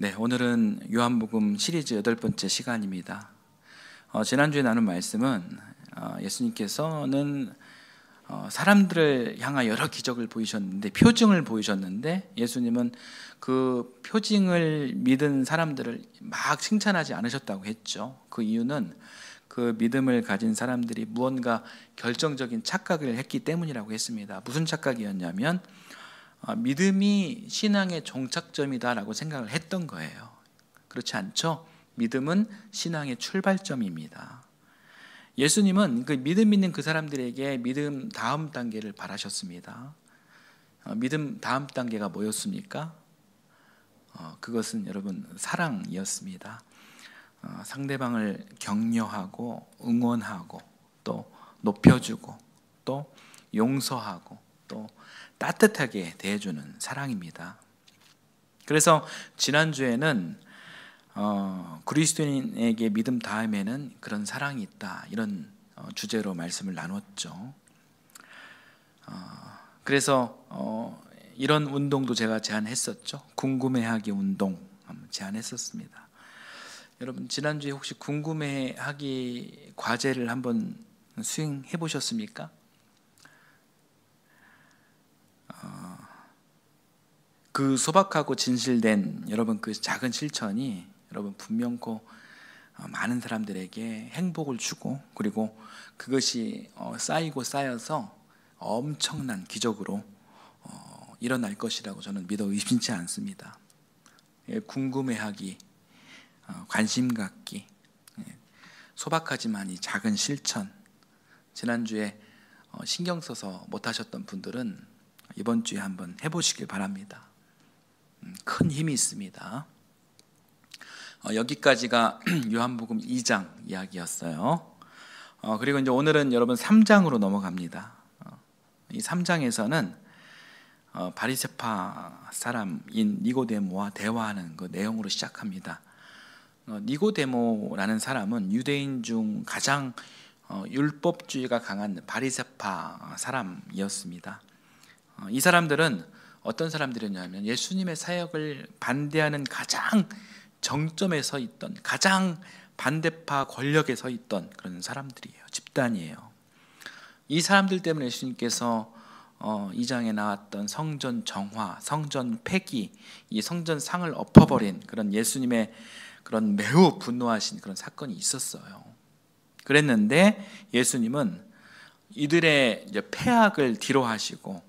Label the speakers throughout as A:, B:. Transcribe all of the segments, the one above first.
A: 네, 오늘은 요한복음 시리즈 8번째 시간입니다. 지난주에 나눈 말씀은 예수님께서는 사람들을 향하 여러 기적을 보이셨는데, 표징을 보이셨는데, 예수님은 그 표징을 믿은 사람들을 막 칭찬하지 않으셨다고 했죠. 그 이유는 그 믿음을 가진 사람들이 무언가 결정적인 착각을 했기 때문이라고 했습니다. 무슨 착각이었냐면 믿음이 신앙의 종착점이다라고 생각을 했던 거예요. 그렇지 않죠? 믿음은 신앙의 출발점입니다. 예수님은 그 믿음 있는 그 사람들에게 믿음 다음 단계를 바라셨습니다. 믿음 다음 단계가 뭐였습니까? 그것은 여러분 사랑이었습니다. 상대방을 격려하고 응원하고 또 높여주고 또 용서하고 또 따뜻하게 대해주는 사랑입니다. 그래서 지난주에는 그리스도인에게 믿음 다음에는 그런 사랑이 있다, 이런 주제로 말씀을 나눴죠. 그래서 이런 운동도 제가 제안했었죠. 궁금해하기 운동 제안했었습니다. 여러분, 지난주에 혹시 궁금해하기 과제를 한번 수행해 보셨습니까? 그 소박하고 진실된 여러분 그 작은 실천이 여러분 분명코 많은 사람들에게 행복을 주고, 그리고 그것이 쌓이고 쌓여서 엄청난 기적으로 일어날 것이라고 저는 믿어 의심치 않습니다. 궁금해하기, 관심 갖기, 소박하지만 이 작은 실천, 지난주에 신경 써서 못하셨던 분들은 이번 주에 한번 해보시길 바랍니다. 큰 힘이 있습니다. 여기까지가 요한복음 2장 이야기였어요. 그리고 이제 오늘은 여러분 3장으로 넘어갑니다. 이 3장에서는 바리새파 사람인 니고데모와 대화하는 그 내용으로 시작합니다. 니고데모라는 사람은 유대인 중 가장 율법주의가 강한 바리새파 사람이었습니다. 이 사람들은 어떤 사람들이었냐면 예수님의 사역을 반대하는 가장 정점에 서 있던, 가장 반대파 권력에 서 있던 그런 사람들이에요. 집단이에요. 이 사람들 때문에 예수님께서 2장에 나왔던 성전 정화, 성전 폐기, 이 성전 상을 엎어버린 그런 예수님의 그런 매우 분노하신 그런 사건이 있었어요. 그랬는데 예수님은 이들의 이제 폐악을 뒤로하시고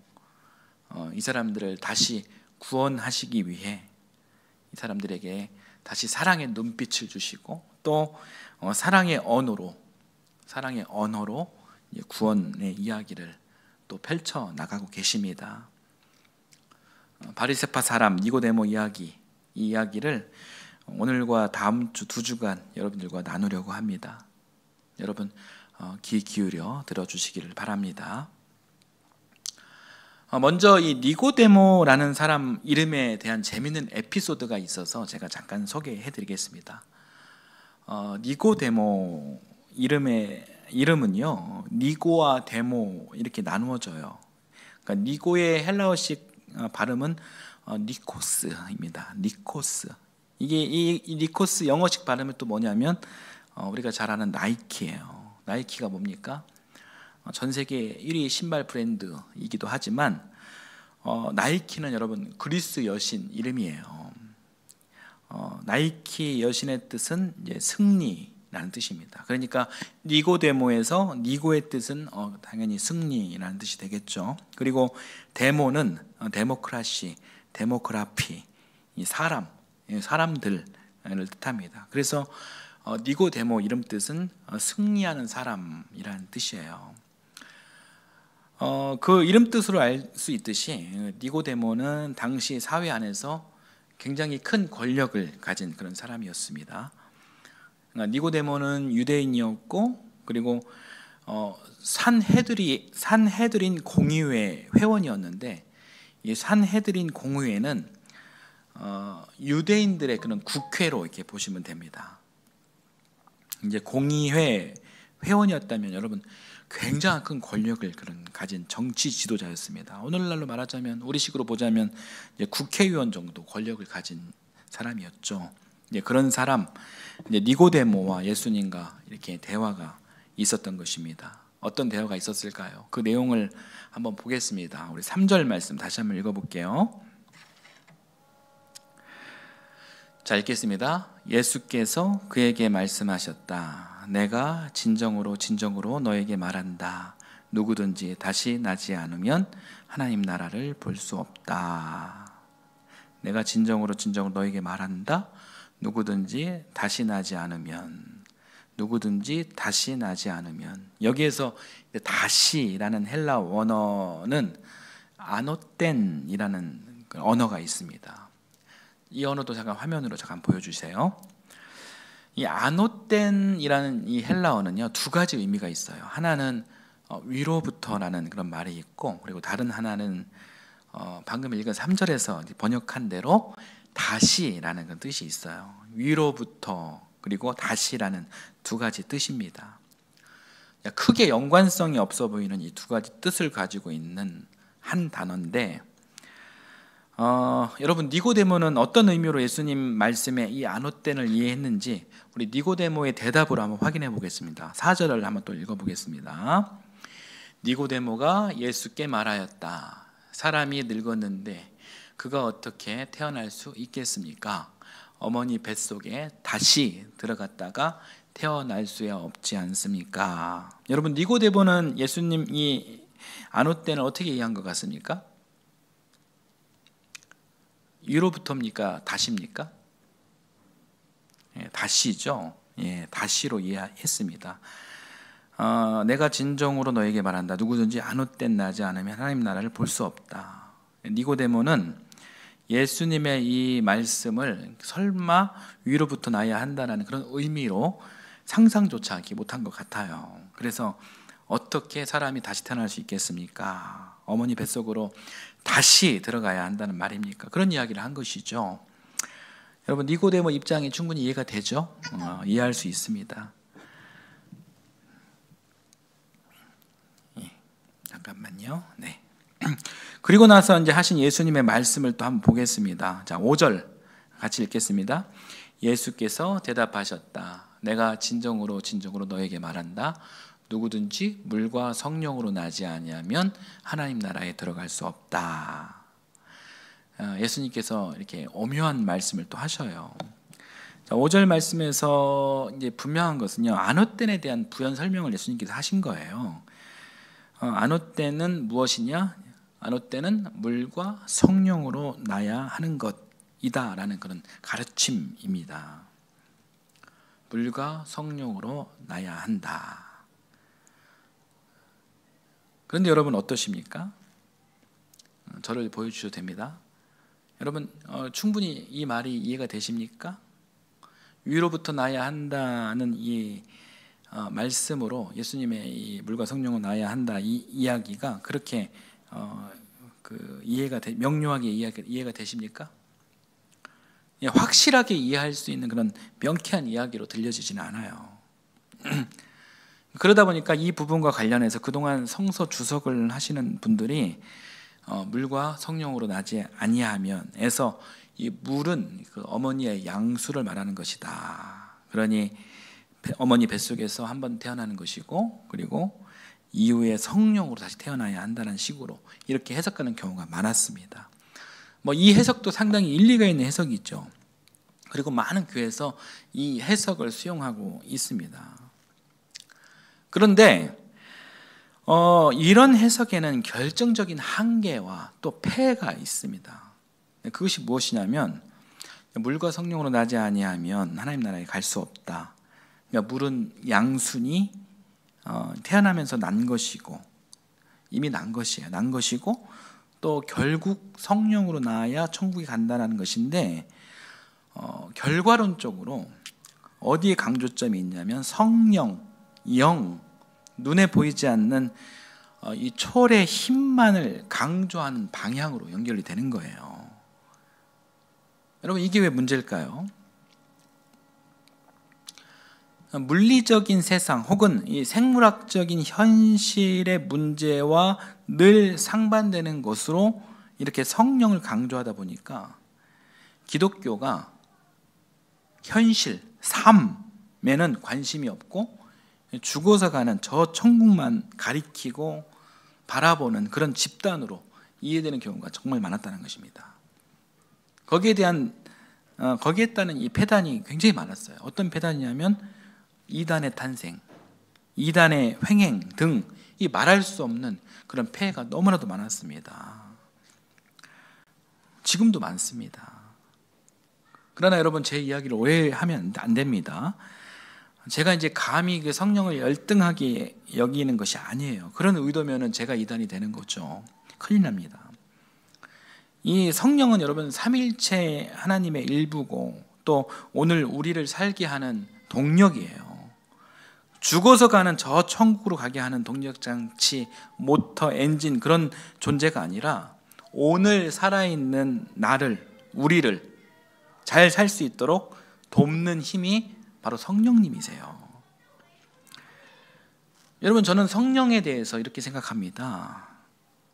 A: 이 사람들을 다시 구원하시기 위해 이 사람들에게 다시 사랑의 눈빛을 주시고 또 사랑의 언어로 구원의 이야기를 또 펼쳐 나가고 계십니다. 바리새파 사람 니고데모 이야기, 이 이야기를 오늘과 다음 주 2주간 여러분들과 나누려고 합니다. 여러분 귀 기울여 들어주시기를 바랍니다. 먼저 이 니고데모라는 사람 이름에 대한 재미있는 에피소드가 있어서 제가 잠깐 소개해 드리겠습니다. 니고데모 이름은요, 니고와 데모 이렇게 나누어져요. 그러니까 니고의 헬라어식 발음은 니코스입니다. 니코스. 이게 이 니코스 영어식 발음은 또 뭐냐면 우리가 잘 아는 나이키예요. 나이키가 뭡니까? 전 세계 1위 신발 브랜드이기도 하지만 나이키는 여러분 그리스 여신 이름이에요. 나이키 여신의 뜻은 이제 승리라는 뜻입니다. 그러니까 니고데모에서 니고의 뜻은 당연히 승리라는 뜻이 되겠죠. 그리고 데모는 데모크라시, 데모크라피, 이 사람들을 뜻합니다. 그래서 니고데모 이름 뜻은 승리하는 사람이라는 뜻이에요. 그 이름 뜻으로 알 수 있듯이 니고데모는 당시 사회 안에서 굉장히 큰 권력을 가진 그런 사람이었습니다. 니고데모는 유대인이었고, 그리고 산헤드린 공의회 회원이었는데, 이 산헤드린 공의회는 유대인들의 그런 국회로 이렇게 보시면 됩니다. 이제 공의회 회원이었다면 여러분 굉장한 큰 권력을 가진 정치 지도자였습니다. 오늘날로 말하자면, 우리식으로 보자면 이제 국회의원 정도 권력을 가진 사람이었죠. 이제 그런 사람, 이제 니고데모와 예수님과 이렇게 대화가 있었던 것입니다. 어떤 대화가 있었을까요? 그 내용을 한번 보겠습니다. 우리 3절 말씀 다시 한번 읽어볼게요. 자, 읽겠습니다. 예수께서 그에게 말씀하셨다. 내가 진정으로 진정으로 너에게 말한다. 누구든지 다시 나지 않으면 하나님 나라를 볼 수 없다. 내가 진정으로 진정으로 너에게 말한다. 누구든지 다시 나지 않으면, 누구든지 다시 나지 않으면. 여기에서 다시라는 헬라 원어는 아노텐이라는 언어가 있습니다. 이 언어도 잠깐 화면으로 잠깐 보여주세요. 이 아노텐이라는 이 헬라어는요, 두 가지 의미가 있어요. 하나는 위로부터라는 그런 말이 있고, 그리고 다른 하나는 방금 읽은 3절에서 번역한 대로 다시라는 그런 뜻이 있어요. 위로부터 그리고 다시라는 두 가지 뜻입니다. 크게 연관성이 없어 보이는 이 두 가지 뜻을 가지고 있는 한 단어인데, 여러분, 니고데모는 어떤 의미로 예수님 말씀에 이 아노텐을 이해했는지 우리 니고데모의 대답으로 한번 확인해 보겠습니다. 4절을 한번 또 읽어보겠습니다. 니고데모가 예수께 말하였다. 사람이 늙었는데 그가 어떻게 태어날 수 있겠습니까? 어머니 뱃속에 다시 들어갔다가 태어날 수야 없지 않습니까? 여러분, 니고데모는 예수님 이 아노텐을 어떻게 이해한 것 같습니까? 위로부터입니까? 다시입니까? 다시죠. 다시로 이해했습니다. 내가 진정으로 너에게 말한다. 누구든지 아노텐 나지 않으면 하나님 나라를 볼 수 없다. 니고데모는 예수님의 이 말씀을 설마 위로부터 나야 한다는 그런 의미로 상상조차 하지 못한 것 같아요. 그래서 어떻게 사람이 다시 태어날 수 있겠습니까? 어머니 뱃속으로 다시 들어가야 한다는 말입니까? 그런 이야기를 한 것이죠. 여러분, 니고데모 입장이 충분히 이해가 되죠? 이해할 수 있습니다. 잠깐만요. 네. 그리고 나서 이제 하신 예수님의 말씀을 또 한번 보겠습니다. 자, 5절 같이 읽겠습니다. 예수께서 대답하셨다. 내가 진정으로 진정으로 너에게 말한다. 누구든지 물과 성령으로 나지 아니하면 하나님 나라에 들어갈 수 없다. 예수님께서 이렇게 오묘한 말씀을 또 하셔요. 자, 5절 말씀에서 이제 분명한 것은요, 아노텐에 대한 부연 설명을 예수님께서 하신 거예요. 아노텐은 무엇이냐? 아노텐은 물과 성령으로 나야 하는 것이다라는 그런 가르침입니다. 물과 성령으로 나야 한다. 그런데 여러분 어떠십니까? 저를 보여주셔도 됩니다. 여러분 충분히 이 말이 이해가 되십니까? 위로부터 나야 한다는 이 말씀으로 예수님의 이 물과 성령으로 나야 한다 이 이야기가 그렇게 명료하게 이해가 되십니까? 확실하게 이해할 수 있는 그런 명쾌한 이야기로 들려지지는 않아요. 그러다 보니까 이 부분과 관련해서 그동안 성서 주석을 하시는 분들이 물과 성령으로 나지 아니하면에서 이 물은 그 어머니의 양수를 말하는 것이다. 그러니 어머니 뱃속에서 한번 태어나는 것이고, 그리고 이후에 성령으로 다시 태어나야 한다는 식으로 이렇게 해석하는 경우가 많았습니다. 이 해석도 상당히 일리가 있는 해석이죠. 그리고 많은 교회에서 이 해석을 수용하고 있습니다. 그런데 이런 해석에는 결정적인 한계와 또 폐해가 있습니다. 그것이 무엇이냐면, 물과 성령으로 나지 아니하면 하나님 나라에 갈 수 없다. 그러니까 물은 양순이 태어나면서 난 것이고, 이미 난 것이에요. 난 것이고, 또 결국 성령으로 나야 천국에 간다는 것인데, 결과론적으로 어디에 강조점이 있냐면 성령, 영, 눈에 보이지 않는 이 초월의 힘만을 강조하는 방향으로 연결이 되는 거예요. 여러분, 이게 왜 문제일까요? 물리적인 세상 혹은 이 생물학적인 현실의 문제와 늘 상반되는 것으로 이렇게 성령을 강조하다 보니까 기독교가 현실, 삶에는 관심이 없고 죽어서 가는 저 천국만 가리키고 바라보는 그런 집단으로 이해되는 경우가 정말 많았다는 것입니다. 거기에 따른 이 폐단이 굉장히 많았어요. 어떤 폐단이냐면 이단의 탄생, 이단의 횡행 등 이 말할 수 없는 그런 폐해가 너무나도 많았습니다. 지금도 많습니다. 그러나 여러분, 제 이야기를 오해하면 안 됩니다. 제가 이제 감히 그 성령을 열등하게 여기는 것이 아니에요. 그런 의도면은 제가 이단이 되는 거죠. 큰일 납니다. 이 성령은 여러분 삼일체 하나님의 일부고 또 오늘 우리를 살게 하는 동력이에요. 죽어서 가는 저 천국으로 가게 하는 동력장치, 모터, 엔진 그런 존재가 아니라 오늘 살아있는 나를, 우리를 잘 살 수 있도록 돕는 힘이 바로 성령님이세요. 여러분, 저는 성령에 대해서 이렇게 생각합니다.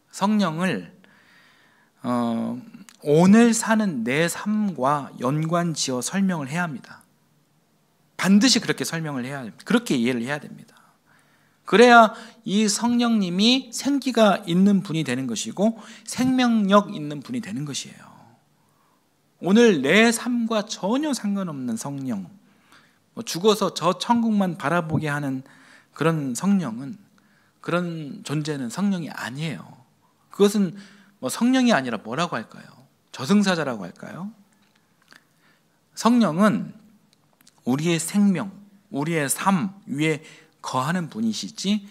A: 성령을 오늘 사는 내 삶과 연관지어 설명을 해야 합니다. 반드시 그렇게 설명을 해야 합니다. 그렇게 이해를 해야 됩니다. 그래야 이 성령님이 생기가 있는 분이 되는 것이고 생명력 있는 분이 되는 것이에요. 오늘 내 삶과 전혀 상관없는 성령, 죽어서 저 천국만 바라보게 하는 그런 성령은, 그런 존재는 성령이 아니에요. 그것은 성령이 아니라 뭐라고 할까요? 저승사자라고 할까요? 성령은 우리의 생명, 우리의 삶 위에 거하는 분이시지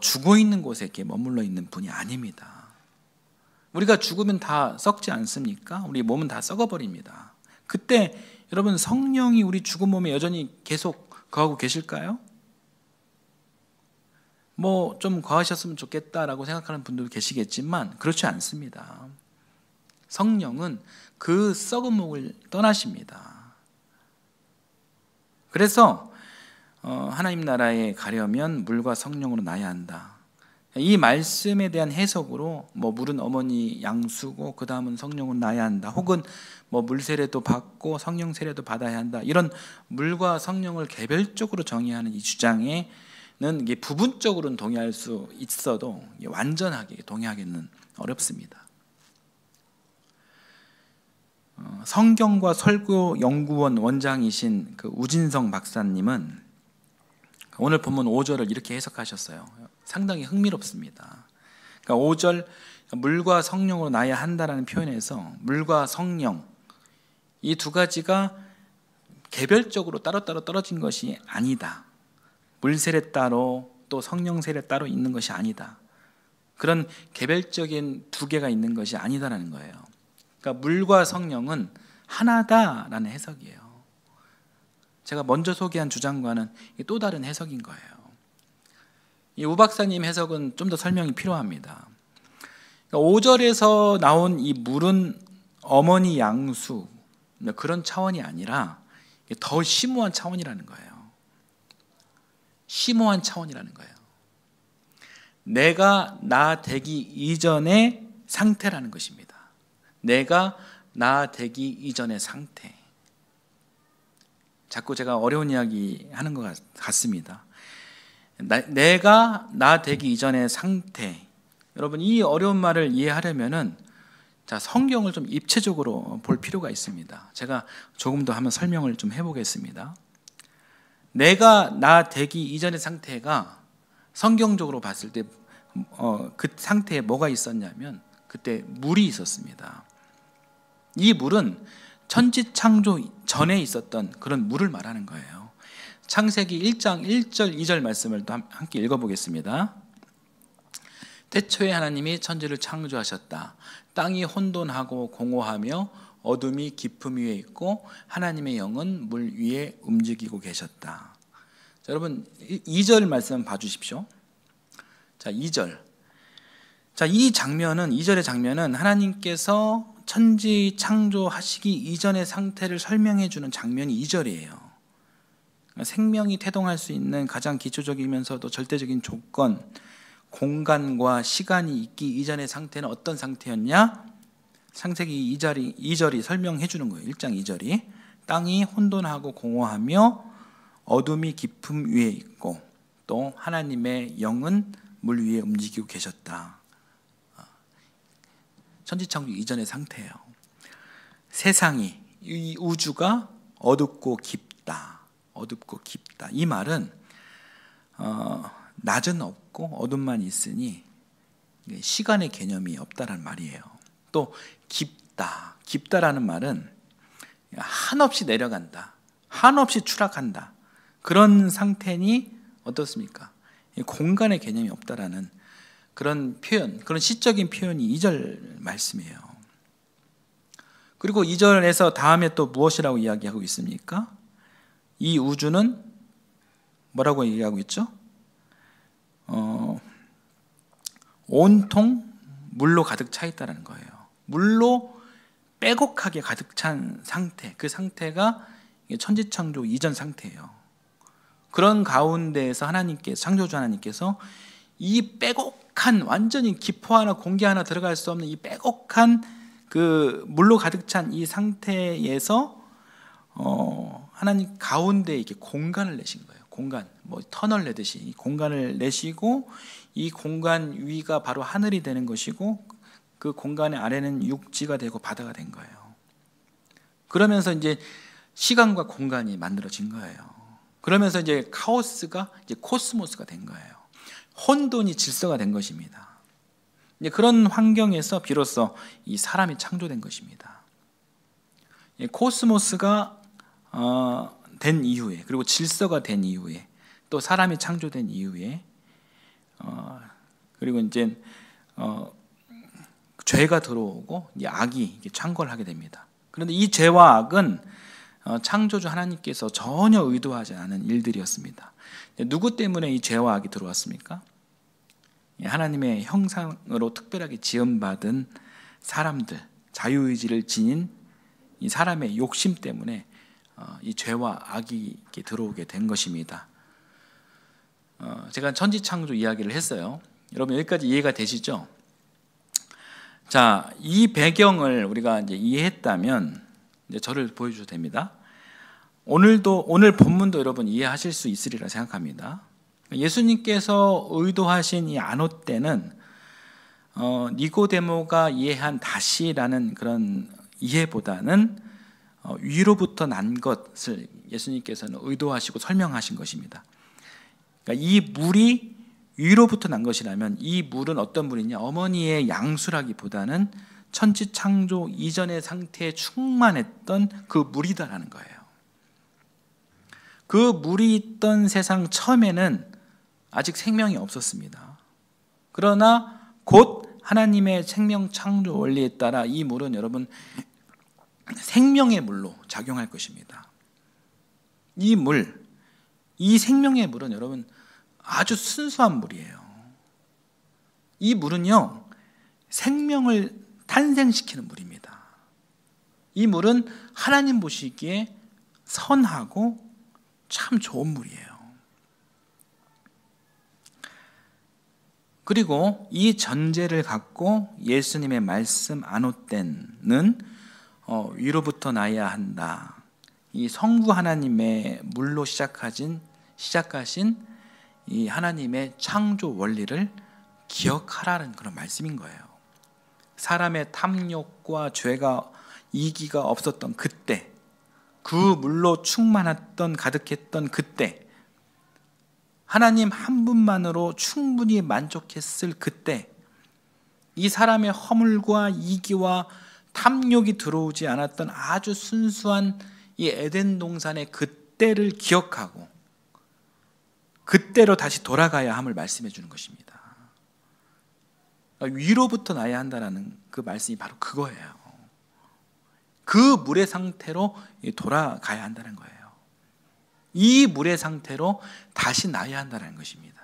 A: 죽어 있는 곳에 이렇게 머물러 있는 분이 아닙니다. 우리가 죽으면 다 썩지 않습니까? 우리 몸은 다 썩어버립니다. 그때 여러분, 성령이 우리 죽은 몸에 여전히 계속 거하고 계실까요? 좀 거하셨으면 좋겠다라고 생각하는 분도 계시겠지만 그렇지 않습니다. 성령은 그 썩은 몸을 떠나십니다. 그래서 하나님 나라에 가려면 물과 성령으로 나야 한다. 이 말씀에 대한 해석으로 물은 어머니 양수고 그 다음은 성령으로 나야 한다. 혹은 물 세례도 받고 성령 세례도 받아야 한다. 이런 물과 성령을 개별적으로 정의하는 이 주장에는 이게 부분적으로는 동의할 수 있어도 완전하게 동의하기는 어렵습니다. 성경과 설교 연구원 원장이신 그 우진성 박사님은 오늘 본문 5절을 이렇게 해석하셨어요. 상당히 흥미롭습니다. 그러니까 5절 물과 성령으로 나야 한다라는 표현에서 물과 성령 이 두 가지가 개별적으로 따로따로 떨어진 것이 아니다. 물 세례 따로 또 성령 세례 따로 있는 것이 아니다. 그런 개별적인 두 개가 있는 것이 아니다라는 거예요. 그러니까 물과 성령은 하나다라는 해석이에요. 제가 먼저 소개한 주장과는 또 다른 해석인 거예요. 이 우 박사님 해석은 좀 더 설명이 필요합니다. 그러니까 5절에서 나온 이 물은 어머니 양수 그런 차원이 아니라 더 심오한 차원이라는 거예요. 심오한 차원이라는 거예요. 내가 나 되기 이전의 상태라는 것입니다. 내가 나 되기 이전의 상태. 자꾸 제가 어려운 이야기 하는 것 같습니다. 내가 나 되기 이전의 상태. 여러분, 이 어려운 말을 이해하려면은 성경을 좀 입체적으로 볼 필요가 있습니다. 제가 조금 더 한번 설명을 좀 해보겠습니다. 내가 나 되기 이전의 상태가 성경적으로 봤을 때 그 상태에 뭐가 있었냐면 그때 물이 있었습니다. 이 물은 천지창조 전에 있었던 그런 물을 말하는 거예요. 창세기 1장 1절 2절 말씀을 또 함께 읽어보겠습니다. 태초에 하나님이 천지를 창조하셨다. 땅이 혼돈하고 공허하며 어둠이 깊음 위에 있고 하나님의 영은 물 위에 움직이고 계셨다. 자, 여러분 2절 말씀 봐주십시오. 자, 2절. 자, 이 장면은 2절의 장면은 하나님께서 천지 창조하시기 이전의 상태를 설명해 주는 장면이 2절이에요. 생명이 태동할 수 있는 가장 기초적이면서도 절대적인 조건, 공간과 시간이 있기 이전의 상태는 어떤 상태였냐? 창세기 2절이 설명해 주는 거예요. 1장 2절이. 땅이 혼돈하고 공허하며 어둠이 깊음 위에 있고 또 하나님의 영은 물 위에 움직이고 계셨다. 천지창조 이전의 상태예요. 세상이, 이 우주가 어둡고 깊다. 어둡고 깊다. 이 말은 낮은 없고 어둠만 있으니 시간의 개념이 없다라는 말이에요. 또 깊다. 깊다라는 말은 한없이 내려간다. 한없이 추락한다. 그런 상태니 어떻습니까? 공간의 개념이 없다라는 그런 표현, 그런 시적인 표현이 2절 말씀이에요. 그리고 2절에서 다음에 또 무엇이라고 이야기하고 있습니까? 이 우주는 뭐라고 얘기하고 있죠? 온통 물로 가득 차 있다는 거예요. 물로 빼곡하게 가득 찬 상태, 그 상태가 천지창조 이전 상태예요. 그런 가운데에서 하나님께서, 창조주 하나님께서 이 빼곡한, 완전히 기포 하나 공기 하나 들어갈 수 없는 이 빼곡한 그 물로 가득 찬 이 상태에서 하나님 가운데 이렇게 공간을 내신 거예요. 공간, 뭐 터널 내듯이 이 공간을 내시고 이 공간 위가 바로 하늘이 되는 것이고 그 공간의 아래는 육지가 되고 바다가 된 거예요. 그러면서 이제 시간과 공간이 만들어진 거예요. 그러면서 이제 카오스가 이제 코스모스가 된 거예요. 혼돈이 질서가 된 것입니다. 이제 그런 환경에서 비로소 이 사람이 창조된 것입니다. 코스모스가 된 이후에, 그리고 질서가 된 이후에, 또 사람이 창조된 이후에, 그리고 이제 죄가 들어오고 이제 악이 창궐을 하게 됩니다. 그런데 이 죄와 악은 창조주 하나님께서 전혀 의도하지 않은 일들이었습니다. 누구 때문에 이 죄와 악이 들어왔습니까? 하나님의 형상으로 특별하게 지음받은 사람들, 자유의지를 지닌 이 사람의 욕심 때문에 이 죄와 악이 들어오게 된 것입니다. 제가 천지창조 이야기를 했어요. 여러분 여기까지 이해가 되시죠? 자, 이 배경을 우리가 이제 이해했다면 이제 저를 보여주셔도 됩니다. 오늘 본문도 여러분 이해하실 수 있으리라 생각합니다. 예수님께서 의도하신 이 안호 때는 니고데모가 이해한 다시라는 그런 이해보다는 위로부터 난 것을 예수님께서는 의도하시고 설명하신 것입니다. 그러니까 이 물이 위로부터 난 것이라면 이 물은 어떤 물이냐? 어머니의 양수라기보다는 천지창조 이전의 상태에 충만했던 그 물이다라는 거예요. 그 물이 있던 세상 처음에는 아직 생명이 없었습니다. 그러나 곧 하나님의 생명 창조 원리에 따라 이 물은 여러분 생명의 물로 작용할 것입니다. 이 물, 이 생명의 물은 여러분 아주 순수한 물이에요. 이 물은요, 생명을 탄생시키는 물입니다. 이 물은 하나님 보시기에 선하고 참 좋은 물이에요. 그리고 이 전제를 갖고 예수님의 말씀 안호 때는 위로부터 나야 한다. 이 성부 하나님의 물로 시작하신 이 하나님의 창조 원리를 기억하라는 그런 말씀인 거예요. 사람의 탐욕과 죄가 이기가 없었던 그때, 그 물로 충만했던 가득했던 그때, 하나님 한 분만으로 충분히 만족했을 그때, 이 사람의 허물과 이기와 탐욕이 들어오지 않았던 아주 순수한 이 에덴 동산의 그때를 기억하고 그때로 다시 돌아가야 함을 말씀해 주는 것입니다. 위로부터 나야 한다는 그 말씀이 바로 그거예요. 그 물의 상태로 돌아가야 한다는 거예요. 이 물의 상태로 다시 나야 한다는 것입니다.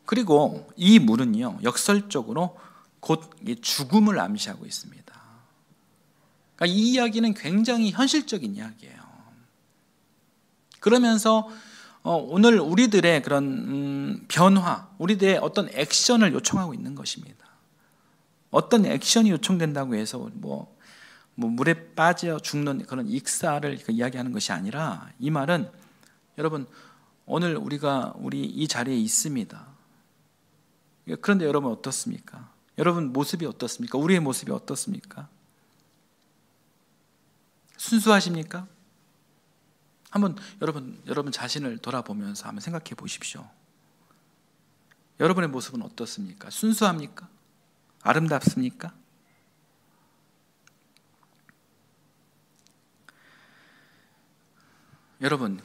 A: 그리고 이 물은요, 역설적으로 곧 죽음을 암시하고 있습니다. 그러니까 이 이야기는 굉장히 현실적인 이야기예요. 그러면서 오늘 우리들의 그런 변화, 우리들의 어떤 액션을 요청하고 있는 것입니다. 어떤 액션이 요청된다고 해서 뭐 물에 빠져 죽는 그런 익사를 이야기하는 것이 아니라, 이 말은 여러분 오늘 우리 이 자리에 있습니다. 그런데 여러분 어떻습니까? 여러분 모습이 어떻습니까? 우리의 모습이 어떻습니까? 순수하십니까? 한번 여러분 자신을 돌아보면서 한번 생각해 보십시오. 여러분의 모습은 어떻습니까? 순수합니까? 아름답습니까? 여러분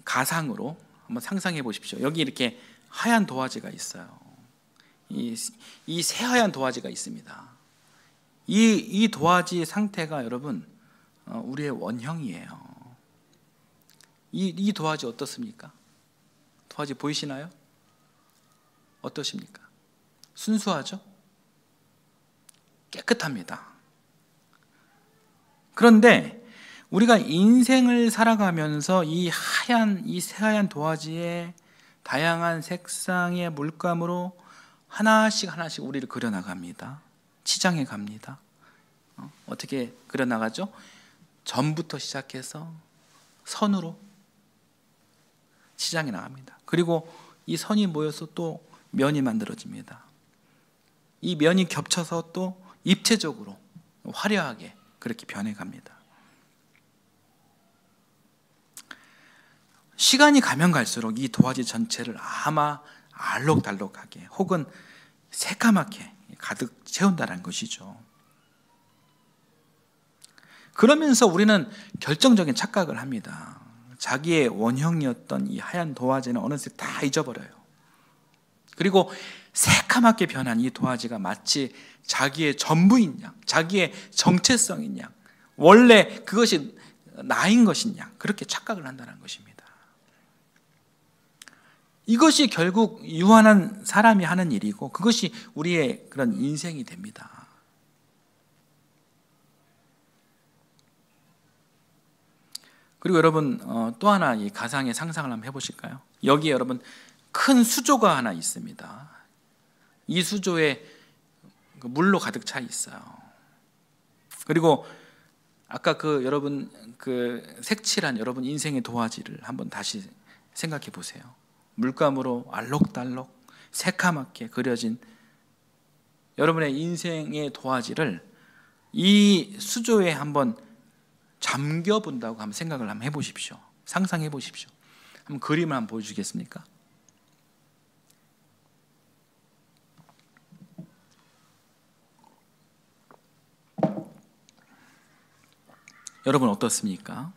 A: 가상으로 한번 상상해 보십시오. 여기 이렇게 하얀 도화지가 있어요. 이 새하얀 도화지가 있습니다. 이 도화지의 상태가 여러분 우리의 원형이에요. 이 도화지 어떻습니까? 도화지 보이시나요? 어떠십니까? 순수하죠? 깨끗합니다. 그런데 우리가 인생을 살아가면서 이 새하얀 도화지에 다양한 색상의 물감으로 하나씩 우리를 그려나갑니다. 치장해 갑니다. 어떻게 그려나가죠? 점부터 시작해서 선으로 치장해 나갑니다. 그리고 이 선이 모여서 또 면이 만들어집니다. 이 면이 겹쳐서 또 입체적으로 화려하게 그렇게 변해갑니다. 시간이 가면 갈수록 이 도화지 전체를 아마 알록달록하게 혹은 새까맣게 가득 채운다는 것이죠. 그러면서 우리는 결정적인 착각을 합니다. 자기의 원형이었던 이 하얀 도화지는 어느새 다 잊어버려요. 그리고 새까맣게 변한 이 도화지가 마치 자기의 전부인 양, 자기의 정체성인 양, 원래 그것이 나인 것인 양, 그렇게 착각을 한다는 것입니다. 이것이 결국 유한한 사람이 하는 일이고, 그것이 우리의 그런 인생이 됩니다. 그리고 여러분 또 하나 이 가상의 상상을 한번 해보실까요? 여기에 여러분 큰 수조가 하나 있습니다. 이 수조에 물로 가득 차 있어요. 그리고 아까 여러분 색칠한 여러분 인생의 도화지를 한번 다시 생각해 보세요. 물감으로 알록달록 새카맣게 그려진 여러분의 인생의 도화지를 이 수조에 한번 잠겨본다고 한번 생각을 한번 해보십시오. 상상해 보십시오. 한번 그림을 한번 보여주겠습니까? 여러분 어떻습니까?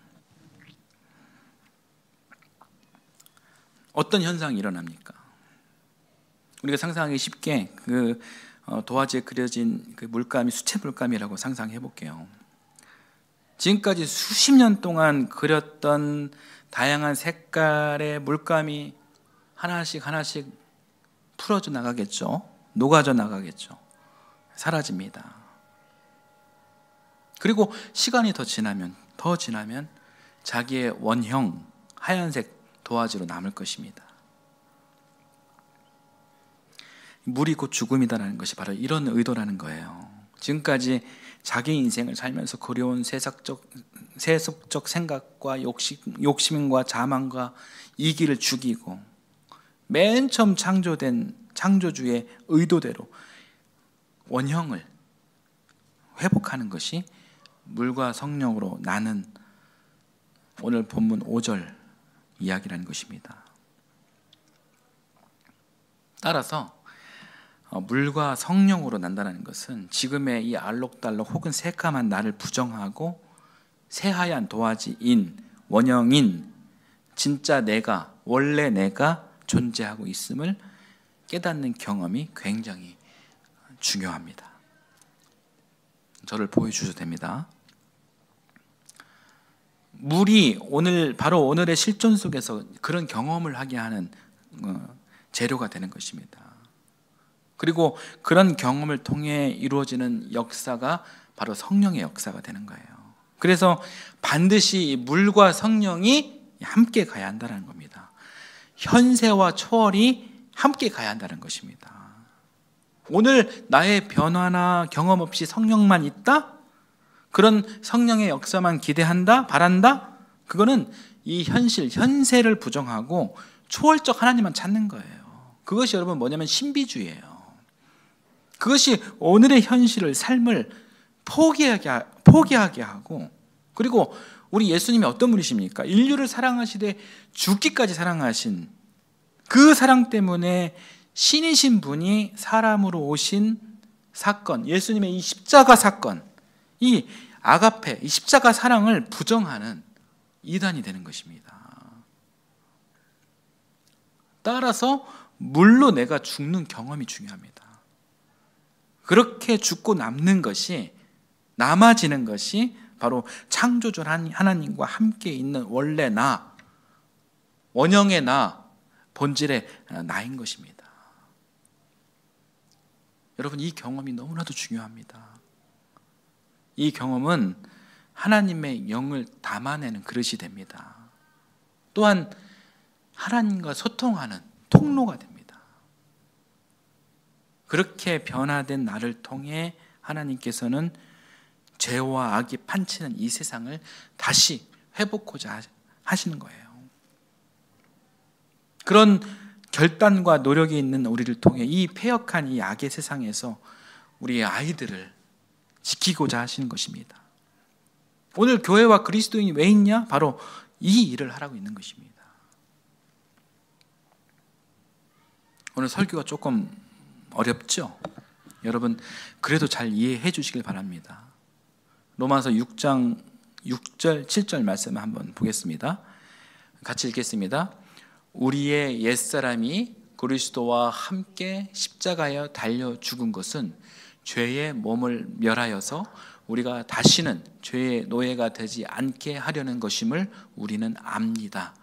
A: 어떤 현상이 일어납니까? 우리가 상상하기 쉽게 도화지에 그려진 그 물감이 수채 물감이라고 상상해 볼게요. 지금까지 수십 년 동안 그렸던 다양한 색깔의 물감이 하나씩 풀어져 나가겠죠. 녹아져 나가겠죠. 사라집니다. 그리고 시간이 더 지나면 자기의 원형 하얀색 도화지로 남을 것입니다. 물이 곧 죽음이다라는 것이 바로 이런 의도라는 거예요. 지금까지 자기 인생을 살면서 그려온 세속적 생각과 욕심과 자만과 이기를 죽이고 맨 처음 창조된 창조주의 의도대로 원형을 회복하는 것이 물과 성령으로 나는 오늘 본문 5절 이야기라는 것입니다. 따라서 물과 성령으로 난다는 것은 지금의 이 알록달록 혹은 새까만 나를 부정하고 새하얀 도화지인 원형인 진짜 내가, 원래 내가 존재하고 있음을 깨닫는 경험이 굉장히 중요합니다. 저를 보여주셔도 됩니다. 물이 바로 오늘의 실존 속에서 그런 경험을 하게 하는 재료가 되는 것입니다. 그리고 그런 경험을 통해 이루어지는 역사가 바로 성령의 역사가 되는 거예요. 그래서 반드시 물과 성령이 함께 가야 한다는 겁니다. 현세와 초월이 함께 가야 한다는 것입니다. 오늘 나의 변화나 경험 없이 성령만 있다? 그런 성령의 역사만 기대한다? 바란다? 그거는 이 현실, 현세를 부정하고 초월적 하나님만 찾는 거예요. 그것이 여러분 뭐냐면 신비주의예요. 그것이 오늘의 현실을, 삶을 포기하게 하고, 그리고 우리 예수님이 어떤 분이십니까? 인류를 사랑하시되 죽기까지 사랑하신 그 사랑 때문에 신이신 분이 사람으로 오신 사건, 예수님의 이 십자가 사건, 이 아가페, 이 십자가 사랑을 부정하는 이단이 되는 것입니다. 따라서 물로 내가 죽는 경험이 중요합니다. 그렇게 죽고 남는 것이, 남아지는 것이 바로 창조주 하나님과 함께 있는 원래 나, 원형의 나, 본질의 나인 것입니다. 여러분, 이 경험이 너무나도 중요합니다. 이 경험은 하나님의 영을 담아내는 그릇이 됩니다. 또한 하나님과 소통하는 통로가 됩니다. 그렇게 변화된 나를 통해 하나님께서는 죄와 악이 판치는 이 세상을 다시 회복하고자 하시는 거예요. 그런 결단과 노력이 있는 우리를 통해 이 패역한 이 악의 세상에서 우리의 아이들을 지키고자 하시는 것입니다. 오늘 교회와 그리스도인이 왜 있냐? 바로 이 일을 하라고 있는 것입니다. 오늘 설교가 조금 어렵죠? 여러분 그래도 잘 이해해 주시길 바랍니다. 로마서 6장 6절 7절 말씀을 한번 보겠습니다. 같이 읽겠습니다. 우리의 옛사람이 그리스도와 함께 십자가에 달려 죽은 것은 죄의 몸을 멸하여서 우리가 다시는 죄의 노예가 되지 않게 하려는 것임을 우리는 압니다.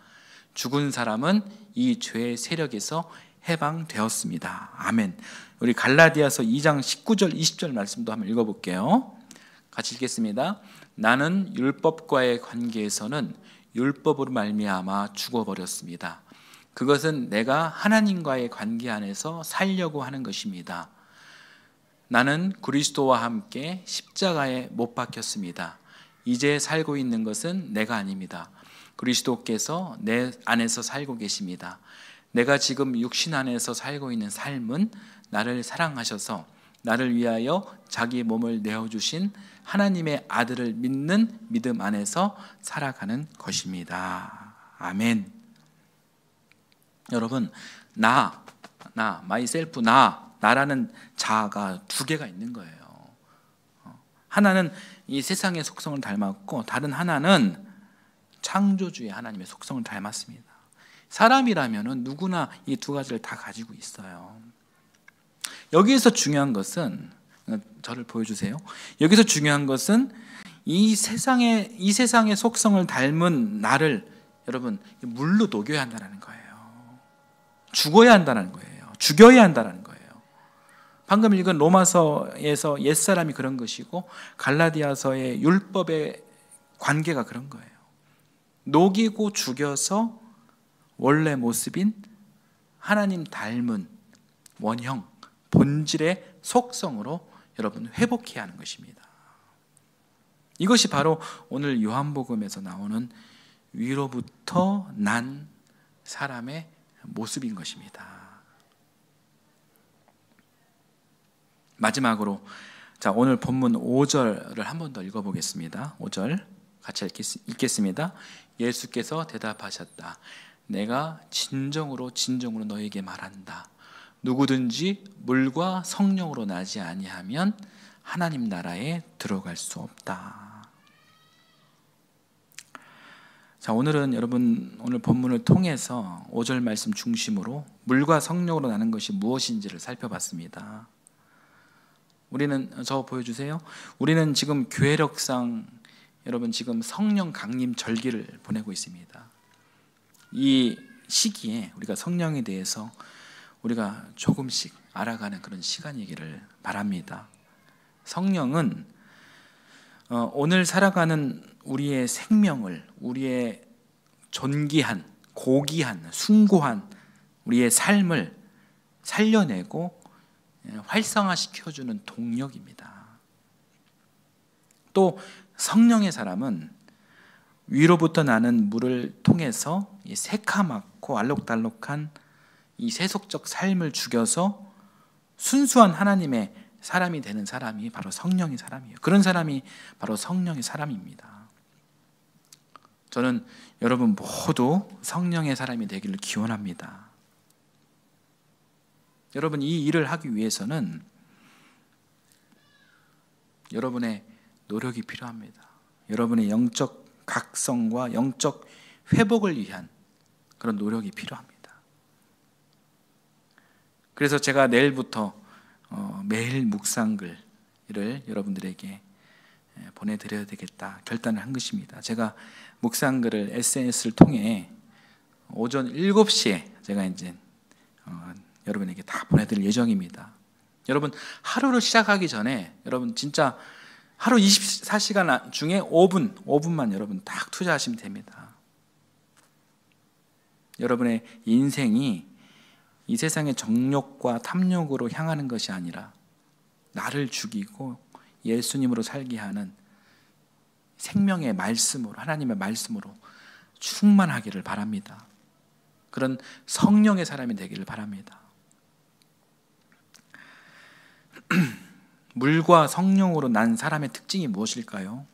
A: 죽은 사람은 이 죄의 세력에서 해방되었습니다. 아멘. 우리 갈라디아서 2장 19절 20절 말씀도 한번 읽어볼게요. 같이 읽겠습니다. 나는 율법과의 관계에서는 율법으로 말미암아 죽어버렸습니다. 그것은 내가 하나님과의 관계 안에서 살려고 하는 것입니다. 나는 그리스도와 함께 십자가에 못 박혔습니다. 이제 살고 있는 것은 내가 아닙니다. 그리스도께서 내 안에서 살고 계십니다. 내가 지금 육신 안에서 살고 있는 삶은 나를 사랑하셔서 나를 위하여 자기 몸을 내어주신 하나님의 아들을 믿는 믿음 안에서 살아가는 것입니다. 아멘. 여러분, 나, myself, 나라는 자아가 두 개가 있는 거예요. 하나는 이 세상의 속성을 닮았고 다른 하나는 창조주의 하나님의 속성을 닮았습니다. 사람이라면 누구나 이 두 가지를 다 가지고 있어요. 여기에서 중요한 것은, 저를 보여주세요. 여기서 중요한 것은 이 세상의 속성을 닮은 나를 여러분 물로 녹여야 한다는 거예요. 죽어야 한다는 거예요. 죽여야 한다는 거예요. 방금 읽은 로마서에서 옛사람이 그런 것이고 갈라디아서의 율법의 관계가 그런 거예요. 녹이고 죽여서 원래 모습인 하나님 닮은 원형, 본질의 속성으로 여러분 회복해야 하는 것입니다. 이것이 바로 오늘 요한복음에서 나오는 위로부터 난 사람의 모습인 것입니다. 마지막으로 자, 오늘 본문 5절을 한 번 더 읽어보겠습니다. 5절 같이 읽겠습니다. 예수께서 대답하셨다. 내가 진정으로 너에게 말한다. 누구든지 물과 성령으로 나지 아니하면 하나님 나라에 들어갈 수 없다. 자, 오늘은 여러분 오늘 본문을 통해서 5절 말씀 중심으로 물과 성령으로 나는 것이 무엇인지를 살펴봤습니다. 우리는 저 보여주세요. 우리는 지금 교회력상 여러분 지금 성령 강림 절기를 보내고 있습니다. 이 시기에 우리가 성령에 대해서 우리가 조금씩 알아가는 그런 시간이기를 바랍니다. 성령은 오늘 살아가는 우리의 생명을, 우리의 존귀한, 고귀한, 숭고한 우리의 삶을 살려내고 활성화시켜주는 동력입니다. 또 성령의 사람은 위로부터 나는 물을 통해서 이 새카맣고 알록달록한 이 세속적 삶을 죽여서 순수한 하나님의 사람이 되는 사람이 바로 성령의 사람이에요. 그런 사람이 바로 성령의 사람입니다. 저는 여러분 모두 성령의 사람이 되기를 기원합니다. 여러분, 이 일을 하기 위해서는 여러분의 노력이 필요합니다. 여러분의 영적 각성과 영적 회복을 위한 그런 노력이 필요합니다. 그래서 제가 내일부터 매일 묵상글을 여러분들에게 보내드려야 되겠다 결단을 한 것입니다. 제가 묵상글을 SNS를 통해 오전 7시에 제가 이제 여러분에게 다 보내드릴 예정입니다. 여러분, 하루를 시작하기 전에 여러분 진짜 하루 24시간 중에 5분만 여러분 딱 투자하시면 됩니다. 여러분의 인생이 이 세상의 정욕과 탐욕으로 향하는 것이 아니라 나를 죽이고 예수님으로 살게 하는 생명의 말씀으로, 하나님의 말씀으로 충만하기를 바랍니다. 그런 성령의 사람이 되기를 바랍니다. 물과 성령으로 난 사람의 특징이 무엇일까요?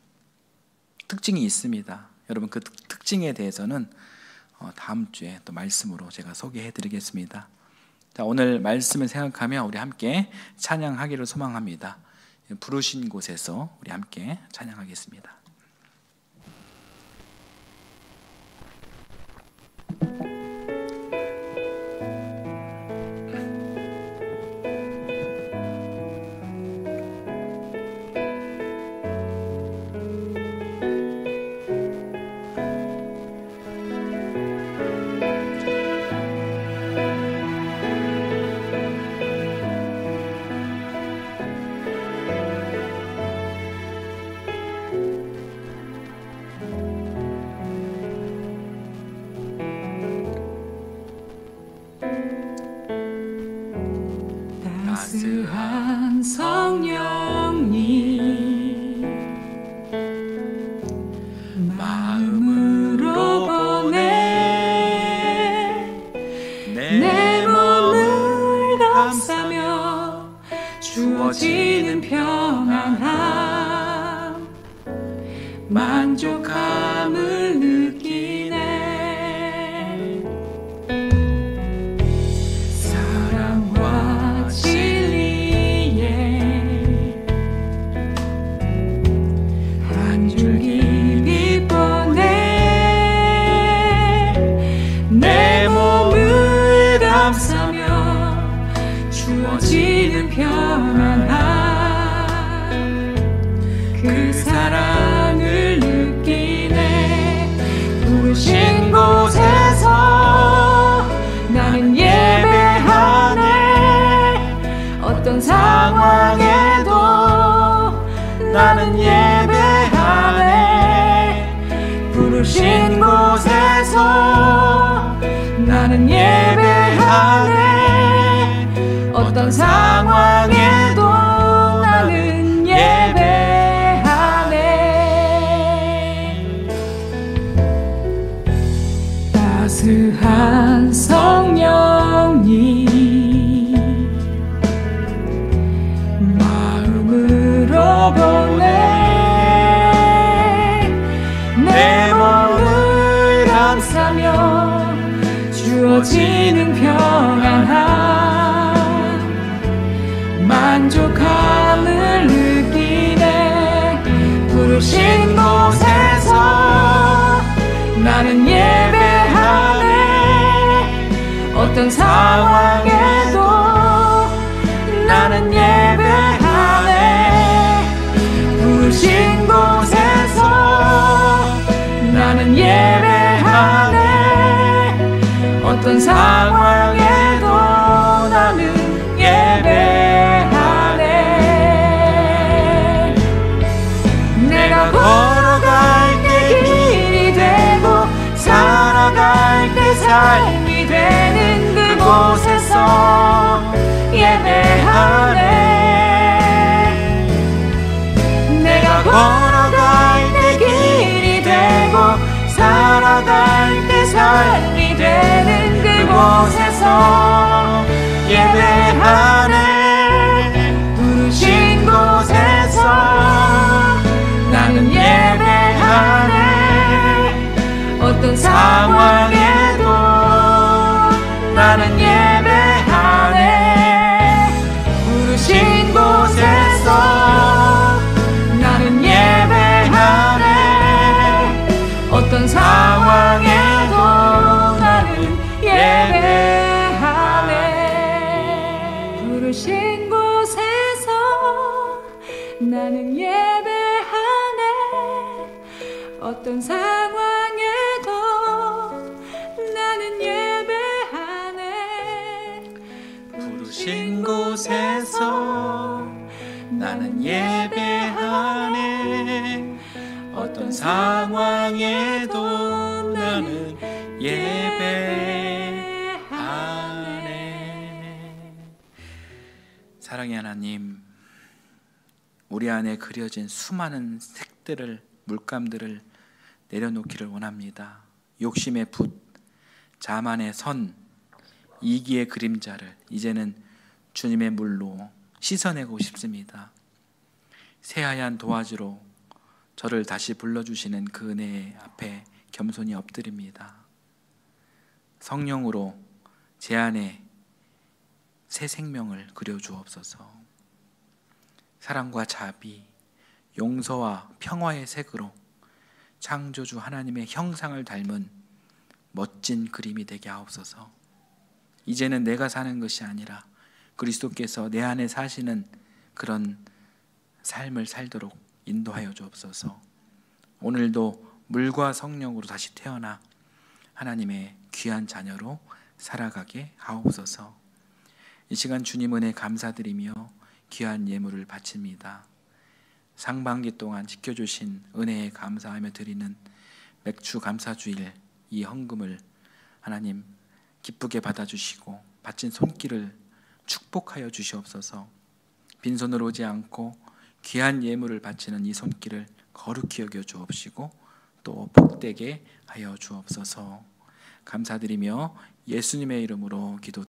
A: 특징이 있습니다. 여러분, 그 특징에 대해서는 다음 주에 또 말씀으로 제가 소개해 드리겠습니다. 자, 오늘 말씀을 생각하며 우리 함께 찬양하기를 소망합니다. 부르신 곳에서 우리 함께 찬양하겠습니다.
B: 따스한 성령님 마음으로 보내 내 몸을 감싸며 주어지는 평안함 만족함을 느끼네. 사랑과 진리에 한 줄기 빛 보내 내 몸을 감싸며 주어지는 평안함 그 사랑을 느끼네. 부르신 곳에서 나는 예배하네. 어떤 상황에도 나는 예배하네. 부르신 곳에서 나는 예배하네. 어떤 상황에도 나는 예배하네. 따스한 성령님 마음으로 보내 내 몸을 감싸며 주어지는 평안함 만족함을 느끼네. 부르신 곳에서 나는 예배하네. 어떤 상황에도 나는 예배하네. 부르신 곳에서 나는 예배하네. 어떤 상황에도 나는 예배하네. 내가 걸어갈 때 길이 되고 살아갈 때 삶이 되는 그곳에서 예배하네. 내가 걸어갈 때 길이 되고 살아갈 때 삶이 되는 그곳에서 예배하네. 부르신 곳에서 나는 예배하네. 어떤 상황에도 나는 예배하네. 부르신 곳에서 나는 예배하네. 어떤 상황에도 나는 예배하네. 부르신 곳에서 나는 예배하네. 어떤 상황에도 나는 예배하네.
A: 부르신 곳에서 나는 예배하네. 어떤 상황에도 나는 예배하네. 사랑의 하나님, 우리 안에 그려진 수많은 색들을, 물감들을 내려놓기를 원합니다. 욕심의 붓, 자만의 선, 이기의 그림자를 이제는 주님의 물로 씻어내고 싶습니다. 새하얀 도화지로 저를 다시 불러주시는 그 은혜 앞에 겸손히 엎드립니다. 성령으로 제 안에 새 생명을 그려주옵소서. 사랑과 자비, 용서와 평화의 색으로 창조주 하나님의 형상을 닮은 멋진 그림이 되게 하옵소서. 이제는 내가 사는 것이 아니라 그리스도께서 내 안에 사시는 그런 삶을 살도록 인도하여 주옵소서. 오늘도 물과 성령으로 다시 태어나 하나님의 귀한 자녀로 살아가게 하옵소서. 이 시간 주님 은혜 감사드리며 귀한 예물을 바칩니다. 상반기 동안 지켜주신 은혜에 감사하며 드리는 맥주 감사주일 이 헌금을 하나님 기쁘게 받아주시고 바친 손길을 축복하여 주시옵소서. 빈손으로 오지 않고 귀한 예물을 바치는 이 손길을 거룩히 여겨 주옵시고 또 복되게 하여 주옵소서. 감사드리며 예수님의 이름으로 기도